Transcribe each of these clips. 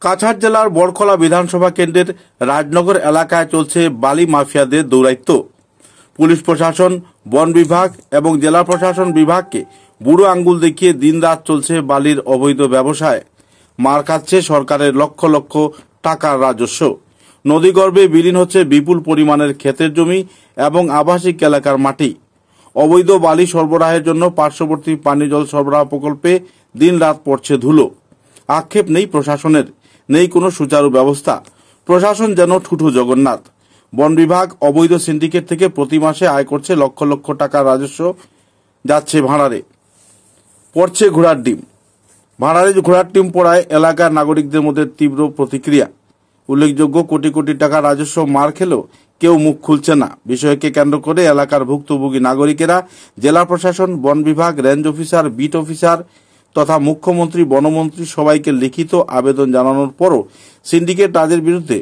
কাছাড় জেলার বড়খলা বিধানসভা কেন্দ্রের রাজনগর এলাকায় চলছে বালি মাফিয়াদের দৌরাত্ম্য। পুলিশ প্রশাসন, বন বিভাগ এবং জেলা প্রশাসন বিভাগকে বুড়ো আঙ্গুল দেখিয়ে দিনরাত চলছে বালির অবৈধ ব্যবসায়। মার খাচ্ছে সরকারের লক্ষ লক্ষ টাকার রাজস্ব। নদীগর্ভে বিলীন হচ্ছে বিপুল পরিমাণের ক্ষেতের জমি এবং আবাসিক এলাকার মাটি। অবৈধ বালি সরবরাহের জন্য পার্শ্ববর্তী পানি জল সরবরাহ প্রকল্পে দিনরাত পড়ছে ধুলো। আক্ষেপ নেই প্রশাসনের, নেই কোনো সুচারু ব্যবস্থা। প্রশাসন যেন ঠুঠু জগন্নাথ। বন বিভাগ অবৈধ সিন্ডিকেট থেকে প্রতি মাসে আয় করছে লক্ষ লক্ষ টাকার রাজস্ব, যাচ্ছে ভাড়ারে, পড়ছে ঘোড়ার ডিম। ভাড়ারে ঘোড়ার ডিম পড়ায় এলাকার নাগরিকদের মধ্যে তীব্র প্রতিক্রিয়া। উল্লেখযোগ্য, কোটি কোটি টাকা রাজস্ব মার খেলেও কেউ মুখ খুলছে না। বিষয়কে কেন্দ্র করে এলাকার ভুক্তভোগী নাগরিকেরা জেলা প্রশাসন, বন বিভাগ, রেঞ্জ অফিসার, বিট অফিসার তথা মুখ্যমন্ত্রী, বনমন্ত্রী সবাইকে লিখিত আবেদন জানানোর পরও সিন্ডিকেট রাজের বিরুদ্ধে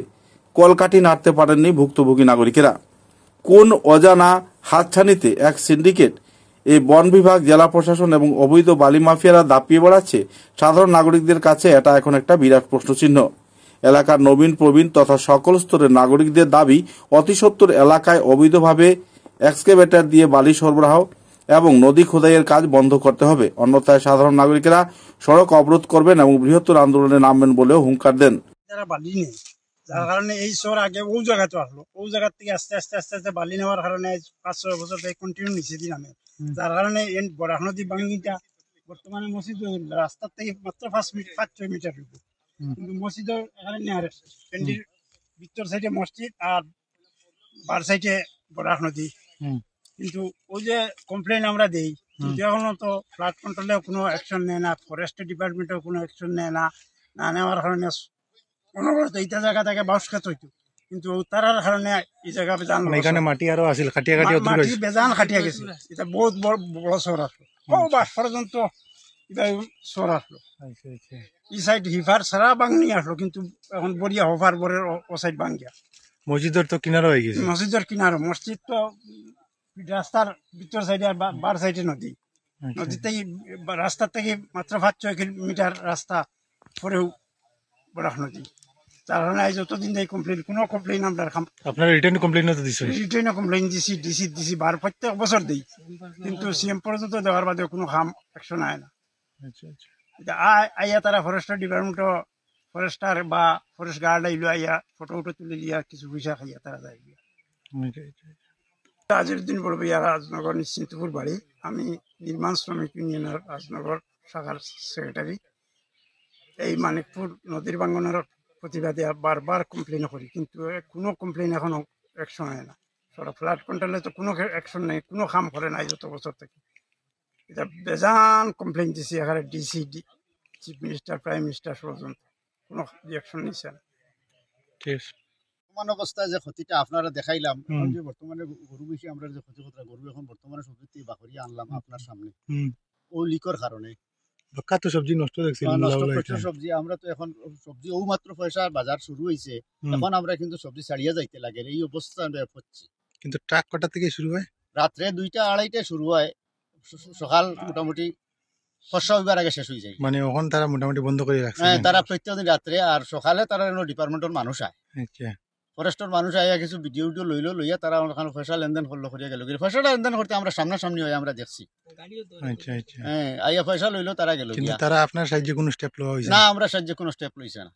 কলকাঠি নাড়তে পারেননি ভুক্তভোগী নাগরিকেরা। কোন অজানা হাতছানিতে এক সিন্ডিকেট এই বন বিভাগ, জেলা প্রশাসন এবং অবৈধ বালি মাফিয়ারা দাপিয়ে বেড়াচ্ছে, সাধারণ নাগরিকদের কাছে এটা এখন একটা বিরাট প্রশ্নচিহ্ন। এলাকার নবীন প্রবীণ তথা সকল স্তরের নাগরিকদের দাবি, অতি সত্বর এলাকায় অবৈধভাবে এক্সকেভেটর দিয়ে বালি সরবরাহ এবং নদী খোদাইয়ের কাজ বন্ধ করতে হবে। অন্যথায় সাধারণ নাগরিকেরা সড়ক অবরোধ করবেন এবং বৃহত্তর আন্দোলনে নামবেন বলেও হুঙ্কার দেন। যারা বালি নেই, যার কারণে এই শহর আগে ও জায়গা তো আসলো, ও জায়গা থেকে আস্তে আস্তে আস্তে আস্তে বালি নেওয়ার কারণে 5-6 বছর থেকে কন্টিনিউ নিচে দিন আমি, যার কারণে বরাক নদী বাঙ্গিটা বর্তমানে মসজিদ রাস্তার থেকে মাত্র 5-6 মিটার ঢুকবো, কিন্তু মসজিদের এখানে নেওয়ার ট্রেন্ডির ভিতর সাইডে মসজিদ আর বার সাইডে বরাক নদী। কিন্তু ওই যে কমপ্লেন আমরা দেই, কিন্তু এখনো তো ফ্লাড কন্ট্রোলেও কোনো অ্যাকশন নেয় না, ফরেস্ট ডিপার্টমেন্টেও কোনো অ্যাকশন নেয় না। না নেওয়ার কারণে অনবরত এইটা জায়গা থেকে বাউস খেত হইতো, কিন্তু তারার কারণে এই জায়গা বেজান এখানে মাটি আরো আছিল, খাটিয়া খাটিয়া মাটি বেজান খাটিয়া গেছে। এটা বহুত বড় শহর আসলো, ও বাস পর্যন্ত এটা শহর আসলো। এই সাইড হিফার সারা বাংনি আসলো, কিন্তু এখন বড়িয়া হফার বরের ও সাইড বাঙ্গিয়া। মসজিদের তো কিনারো হয়ে গেছে, মসজিদের কিনারো, মসজিদ তো রাস্তার ভিতর সাইডে আর বার সাইডে নদী। নদী থেকে রাস্তার থেকে মাত্র 5-6 কিলোমিটার রাস্তা পরেও বরাক নদী। তার কারণে যতদিন এই কমপ্লেন, কোনো কমপ্লেন আমরা আপনার রিটার্ন কমপ্লেন তো দিছি, রিটার্ন কমপ্লেন দিছি, ডিসি বার প্রত্যেক বছর দিই, কিন্তু সিএম পর্যন্ত দেওয়ার বাদে কোনো কাম অ্যাকশন আয় না। আইয়া তারা ফরেস্টার ডিপার্টমেন্ট, ফরেস্টার বা ফরেস্ট গার্ড আইলো, আইয়া ফটো উটো তুলে দিয়া কিছু পয়সা খাইয়া তারা যায়। আজিরুদ্দিন বড় ভাইয়া, রাজনগর নিশ্চিন্তপুর বাড়ি। আমি নির্মাণ শ্রমিক ইউনিয়নের রাজনগর শাখার সেক্রেটারি। এই মানিকপুর নদীর ভাঙ্গনের প্রতিবাদে বারবার কমপ্লেন করি, কিন্তু কোনো কমপ্লেন এখনো অ্যাকশন হয় না। সব ফ্লাড কন্ট্রোলে তো কোনো অ্যাকশন নেই, কোনো কাম করে নাই যত বছর থেকে। এটা বেজান কমপ্লেন দিছি এখানে, DC, chief minister, prime minister পর্যন্ত কোনো রিয়াকশন নিচ্ছে না। বর্তমান অবস্থায় যে ক্ষতিটা আপনারা দেখাইলাম, যে বর্তমানে গরু বেশি আমরা যে ক্ষতি করতে গরু এখন বর্তমানে সবজি বাকরিয়া আনলাম আপনার সামনে, ও লিকর কারণে সবজি নষ্ট সবজি। আমরা তো এখন সবজি ও মাত্র পয়সা বাজার শুরু হয়েছে, এখন আমরা কিন্তু সবজি ছাড়িয়া যাইতে লাগে, এই অবস্থা আমরা হচ্ছি। কিন্তু ট্রাক কটা থেকে শুরু হয়? রাত্রে 2টা-2:30টায় শুরু হয়, সকাল মোটামুটি ফসা হইবার আগে শেষ হয়ে যায়। মানে ওখান তারা মোটামুটি বন্ধ করে রাখছে। হ্যাঁ, তারা প্রত্যেকদিন রাত্রে আর সকালে তারা ডিপার্টমেন্টের মানুষ আয়, ফরেস্টের মানুষ আইয়া কিছু ভিডিও লইয়া তারা ওখানে পয়সা লেনদেন করলো, করিয়া গেল। পয়সাটা লেনদেন করতে আমরা সামনাসামনি হয়ে আমরা দেখছি। হ্যাঁ, আইয়া পয়সা লইলো, তারা গেল। তারা আপনার সাহায্যে কোনো স্টেপ লওয়া হয়েছে না? আমরা সাহায্যে কোনো স্টেপ লইছে না,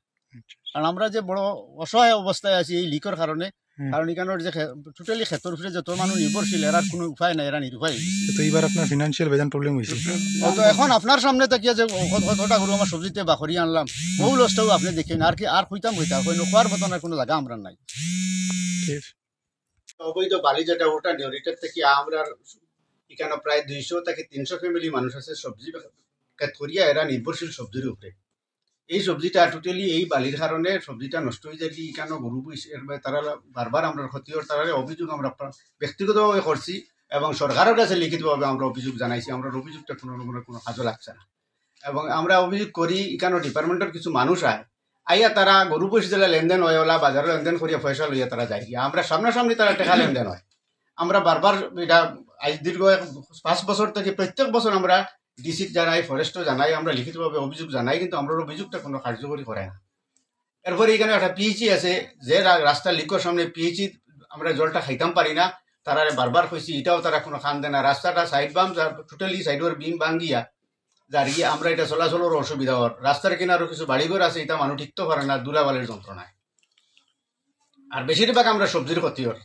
কারণ আমরা যে বড় অসহায় অবস্থায় আছি এই লিকর কারণে। কারণ এখানে যে টোটালি ক্ষেতের উপরে যত মানুষ নির্ভরশীল, এরার কোনো উপায় নাই, এরা নিরুপায়। তো এইবার আপনার ফিনান্সিয়াল বেজান প্রবলেম হয়েছে। তো এখন আপনার সামনে তাকিয়ে যে কতটা গরু আমার সবজিতে বাকরি আনলাম, বহু লসটাও আপনি দেখেন। আর কি আর হইতাম খোয়ার মতন আর কোনো জায়গা আমরা নাই। অবৈধ বালি যেটা ওটা নিয়রিটার থেকে আমরা এখানে প্রায় 200 থেকে 300 ফ্যামিলি মানুষ আছে সবজি ক্ষেত করিয়া, এরা নির্ভরশীল সবজির উপরে। এই সবজিটা টোটালি এই বালির কারণে সবজিটা নষ্ট হয়ে যায়। কেন গরু তারা বারবার আমরা ক্ষতি হওয়ার তারা অভিযোগ আমরা ব্যক্তিগতভাবে করছি এবং সরকারের কাছে লিখিতভাবে আমরা অভিযোগ জানাইছি। আমরা অভিযোগটা কোনো কাজে লাগছে না এবং আমরা অভিযোগ করি এখানে ডিপার্টমেন্টের কিছু মানুষ আইয়া তারা গরু পয়সা দিলে লেনদেন হয়, ওলা বাজারে লেনদেন করিয়া পয়সা লইয়া তারা যায়। আমরা সামনাসামনি তারা টাকা লেনদেন হয়। আমরা বারবার এটা আজ দীর্ঘ 5 বছর থেকে প্রত্যেক বছর আমরা ডিসি জানাই, ফরেস্টও জানাই, আমরা লিখিতভাবে অভিযোগ জানাই, কিন্তু আমরা অভিযোগটা কোনো কার্যকরী করে না। এরপরে এখানে একটা পিএইচি আছে, যে রাস্তা লিকর সামনে পিএইচি আমরা জলটা খাইতাম পারি না, তারা বারবার কইছি, এটাও তারা কোনো খান দেয় না। রাস্তাটা সাইড বাম টোটালি সাইডের বিম ভাঙ্গিয়া দাঁড়িয়ে আমরা এটা চলাচলের অসুবিধা হওয়ার। রাস্তার কিনারও কিছু বাড়িঘর আছে, এটা মানুষ ঠিকতে পারে না দুলাবালের যন্ত্রণায়। আর বেশিরভাগ আমরা সবজির ক্ষতি হর।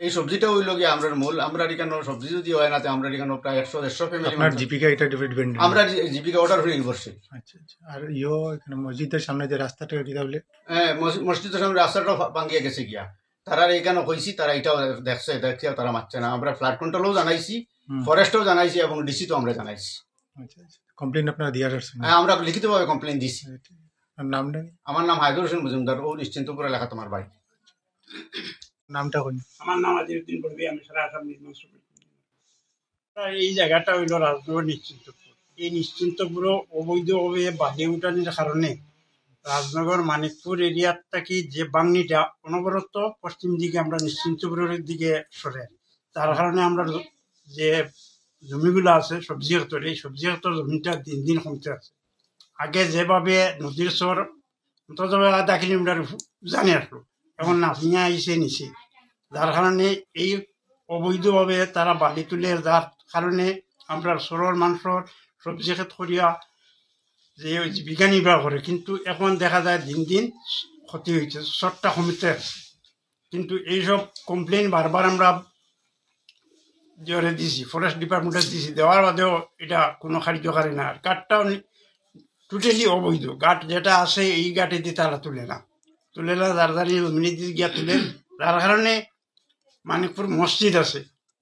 এই সবজিটা হইল গিয়ে আমরা মূল, আমরা এখানে সবজি যদি হয় না, আমরা এখানে প্রায় 100-150 ফ্যামিলি। আপনার জীবিকা এটা ডিপেন্ড? আমরা জীবিকা ওটার উপরে নির্ভরশীল। আচ্ছা আচ্ছা। আর এখানে মসজিদের সামনে যে রাস্তাটা এটা বলে? হ্যাঁ, মসজিদের সামনে রাস্তাটাও ভাঙ্গিয়ে গেছে গিয়া। তারা এইখানে কইছি, তারা এটাও দেখছে তারা মানছে না। আমরা ফ্লাড কন্ট্রোলও জানাইছি, ফরেস্টও জানাইছি এবং ডিসি তো আমরা জানাইছি। আচ্ছা আচ্ছা। কমপ্লেন আপনারা দিয়ে আসছেন? হ্যাঁ, আমরা লিখিতভাবে কমপ্লেন দিছি। নামটা? আমার নাম হায়দর হোসেন মজুমদার, ও নিশ্চিন্তপুর এলাকা তোমার বাড়ি। নামটা কোন? আমার নাম আজিউদ্দিন বলবি, আমি সারা আসাম নির্মাণ শ্রমিক। এই জায়গাটা হইল রাজনগর নিশ্চিন্তপুর। এই নিশ্চিন্তপুরও অবৈধভাবে বালি উঠানির কারণে রাজনগর মানিকপুর এরিয়ার থাকি যে বাংনিটা অনবরত পশ্চিম দিকে আমরা নিশ্চিন্তপুরের দিকে সরে, তার কারণে আমরা যে জমিগুলো আছে সবজি ক্ষেত্র, এই সবজি ক্ষেত্র জমিটা দিন দিন কমতে আছে। আগে যেভাবে নদীর চর অন্তত 1/2 কিলোমিটার জানি আসলো, এখন নামিয়ে আইসে নিচে, যার কারণে এই অবৈধভাবে তারা বালি তুলে, যার কারণে আমরা চরের মানুষের সবজি ক্ষেত করিয়া যে জীবিকা নির্বাহ করে। কিন্তু এখন দেখা যায় দিন দিন ক্ষতি হয়েছে, চরটা কমিতে আছে। কিন্তু এইসব কমপ্লেন বারবার আমরা দিছি, ফরেস্ট ডিপার্টমেন্টে দিছি, দেওয়ার বাদেও এটা কোনো কার্যকারী না। গাঠটাও টোটালি অবৈধ। গাঠ যেটা আছে এই গাঠে দিয়ে তারা তুলে না, যার দ্বারা মিনিট গিয়া তুলে। যার কারণে মানিকপুর মসজিদ আছে,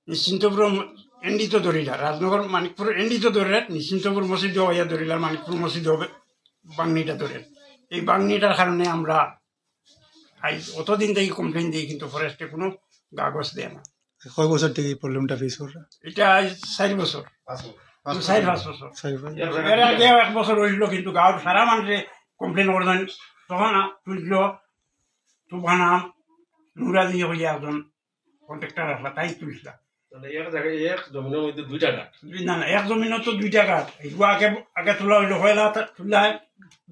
নিশ্চিন্তপুর এন্ডিত ধরিলা, রাজনগর মানিকপুর এন্ডিত ধরে নিশ্চিন্তপুর মসজিদ হইয়া ধরিলা, মানিকপুর মসজিদ হবে বাংনিটা ধরে। এই বাংনিটার কারণে আমরা অতদিন থেকে কমপ্লেন দিই, কিন্তু ফরেস্টে কোনো কাগজ দেয় না। কয় বছর থেকে এই প্রবলেমটা ফেস করে? এটা 4 বছর, 4-5 বছর। 4-5 এর আগে 1 বছর হইল, কিন্তু গাঁৱৰ সারা মানুষে কমপ্লেন করলেন। তখন তুলল তুফানাম নুরা দিয়ে হইয়া একজন কন্ট্রাক্টর আসলা, তাই তুলছিলা। না না, এক জমিনত তো 2টা গাছ। এইগুলো আগে তোলা হইলো, হয়লা তুলা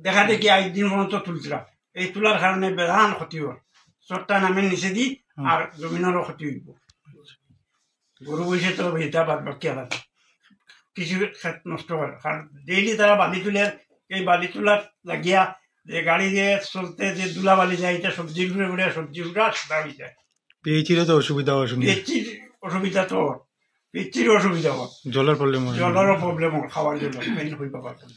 দেখা দেখি 1 দিন পর্যন্ত তুলছিলাম। এই তোলার কারণে বেদান ক্ষতি হয়, চরটা নামের নিচে দি আর জমিনেরও ক্ষতি হইব। গরু বসে তো এটা বাদ বাকি আলাদা, কৃষি ক্ষেত নষ্ট হয়। কারণ ডেইলি তারা বালি তুলে, এই বালি তোলার লাগিয়া যে গাড়ি দিয়ে চলতে যে দুলা বালি যায়, এটা সবজি ঘুরে ঘুরে সবজি ঘুরা দাঁড়িয়ে যায়। পিএইচিরও তো অসুবিধা হয় শুনি? পিএইচির অসুবিধা তো, পিএইচির অসুবিধা হয়, জলের প্রবলেম? জলেরও প্রবলেম হয়, খাওয়ার জন্য হইবা পারতাম।